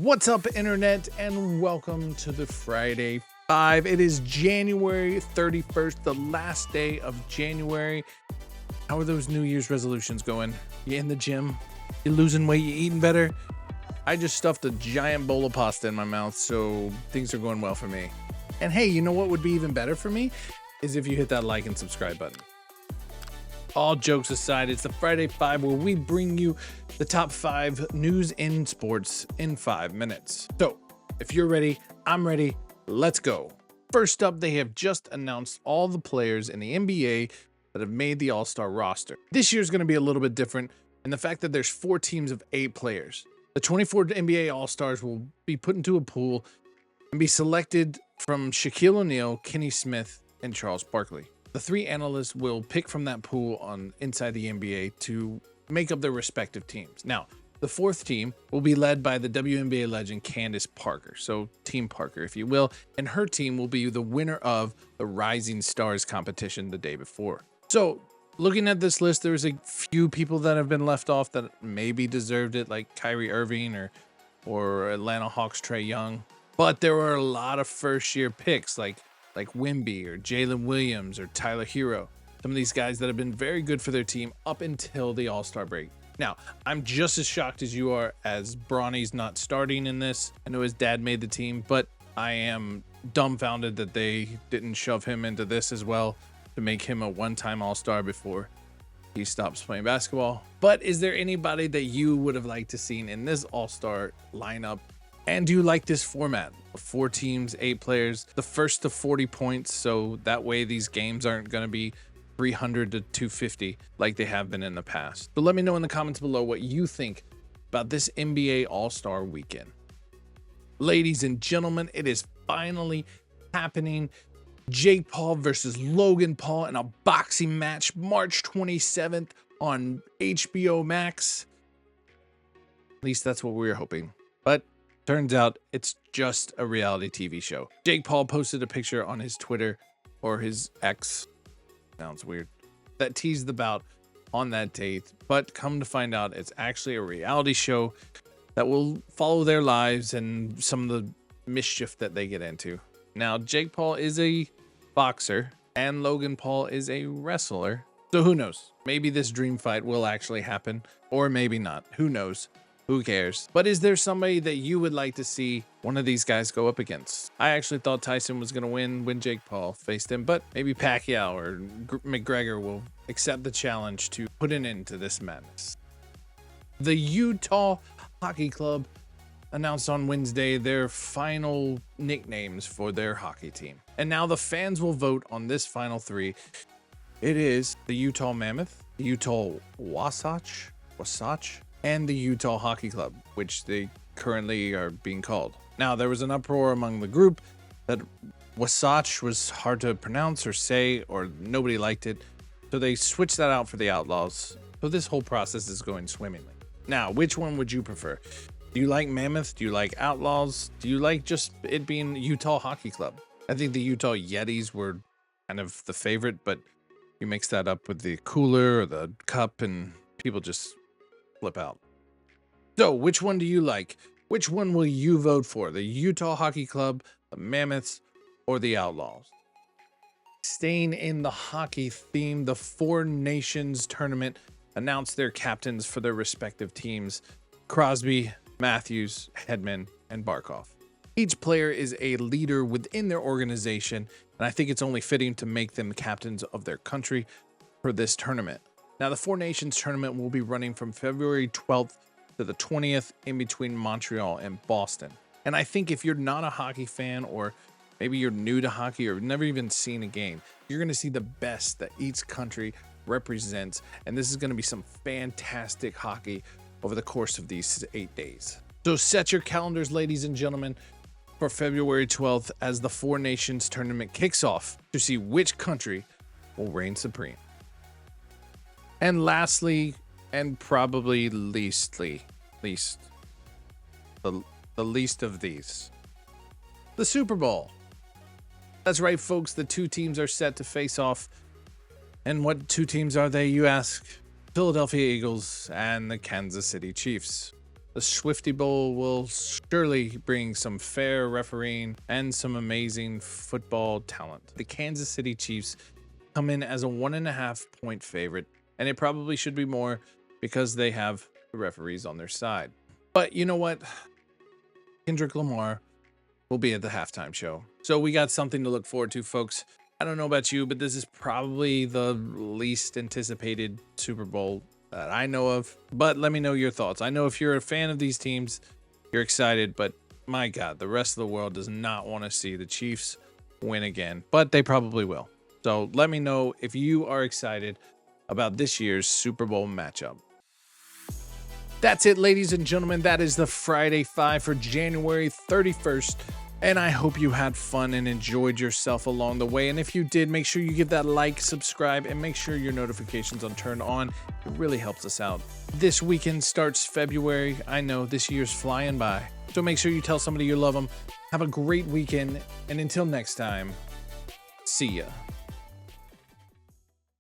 What's up, internet, and welcome to the Friday Five. It is January 31st, the last day of January. How are those New Year's resolutions going? You in the gym? You losing weight? You eating better? I just stuffed a giant bowl of pasta in my mouth, so things are going well for me. And hey, you know what would be even better for me? Is if you hit that like and subscribe button. All jokes aside, it's the Friday Five where we bring you the top 5 news in sports in 5 minutes. So if you're ready, I'm ready. Let's go. First up, they have just announced all the players in the NBA that have made the All-Star roster. This year's going to be a little bit different in the fact that there's 4 teams of 8 players. The 24 NBA All-Stars will be put into a pool and be selected from Shaquille O'Neal, Kenny Smith, and Charles Barkley. The 3 analysts will pick from that pool on inside the NBA to make up their respective teams. Now, the 4th team will be led by the WNBA legend Candace Parker, so Team Parker, if you will, and her team will be the winner of the Rising Stars competition the day before. So, looking at this list, there's a few people that have been left off that maybe deserved it, like Kyrie Irving or Atlanta Hawks Trae Young. But there were a lot of first-year picks, like Wemby or Jalen Williams or Tyler Hero. Some of these guys that have been very good for their team up until the All-Star break. Now, I'm just as shocked as you are as Bronny's not starting in this. I know his dad made the team, but I am dumbfounded that they didn't shove him into this as well to make him a one-time All-Star before he stops playing basketball. But is there anybody that you would have liked to seen in this All-Star lineup? And do you like this format? 4 teams, 8 players, the first to 40 points, so that way these games aren't going to be 300 to 250 like they have been in the past. So let me know in the comments below what you think about this NBA All-Star weekend. Ladies and gentlemen, it is finally happening. Jake Paul versus Logan Paul in a boxing match, March 27th on HBO Max. At least that's what we were hoping. But turns out it's just a reality TV show. Jake Paul posted a picture on his Twitter or his X, sounds weird, that teased the bout on that date. But come to find out, it's actually a reality show that will follow their lives and some of the mischief that they get into. Now, Jake Paul is a boxer and Logan Paul is a wrestler. So who knows? Maybe this dream fight will actually happen, or maybe not. Who knows? Who cares? But is there somebody that you would like to see one of these guys go up against? I actually thought Tyson was going to win when Jake Paul faced him, but maybe Pacquiao or McGregor will accept the challenge to put an end to this madness. The Utah Hockey Club announced on Wednesday their final nicknames for their hockey team. And now the fans will vote on this final 3. It is the Utah Mammoth, the Utah Wasatch, and the Utah Hockey Club, which they currently are being called. Now, there was an uproar among the group that Wasatch was hard to pronounce or say, or nobody liked it, so they switched that out for the Outlaws. So this whole process is going swimmingly. Now, which one would you prefer? Do you like Mammoth? Do you like Outlaws? Do you like just it being Utah Hockey Club? I think the Utah Yetis were kind of the favorite, but you mix that up with the cooler or the cup and people just flip out. So which one do you like? Which one will you vote for? The Utah Hockey Club, the Mammoths, or the Outlaws? Staying in the hockey theme, the 4 Nations tournament announced their captains for their respective teams: Crosby, Matthews, Hedman, and Barkov. Each player is a leader within their organization, and I think it's only fitting to make them captains of their country for this tournament. Now, the 4 Nations tournament will be running from February 12th to the 20th in between Montreal and Boston. And I think if you're not a hockey fan, or maybe you're new to hockey or never even seen a game, you're going to see the best that each country represents. And this is going to be some fantastic hockey over the course of these 8 days. So set your calendars, ladies and gentlemen, for February 12th as the 4 Nations tournament kicks off to see which country will reign supreme. And lastly, and probably the least of these, the Super Bowl. That's right, folks. The 2 teams are set to face off. And what 2 teams are they, you ask? Philadelphia Eagles and the Kansas City Chiefs. The Swifty Bowl will surely bring some fair refereeing and some amazing football talent. The Kansas City Chiefs come in as a 1.5-point favorite, and it probably should be more because they have the referees on their side. But you know what? Kendrick Lamar will be at the halftime show. So we got something to look forward to, folks. I don't know about you, but this is probably the least anticipated Super Bowl that I know of. But let me know your thoughts. I know if you're a fan of these teams, you're excited, but my God, the rest of the world does not want to see the Chiefs win again, but they probably will. So let me know if you are excited about this year's Super Bowl matchup. That's it, ladies and gentlemen. That is the Friday Five for January 31st. And I hope you had fun and enjoyed yourself along the way. And if you did, make sure you give that like, subscribe, and make sure your notifications are turned on. It really helps us out. This weekend starts February. I know this year's flying by. So make sure you tell somebody you love them. Have a great weekend. And until next time, see ya.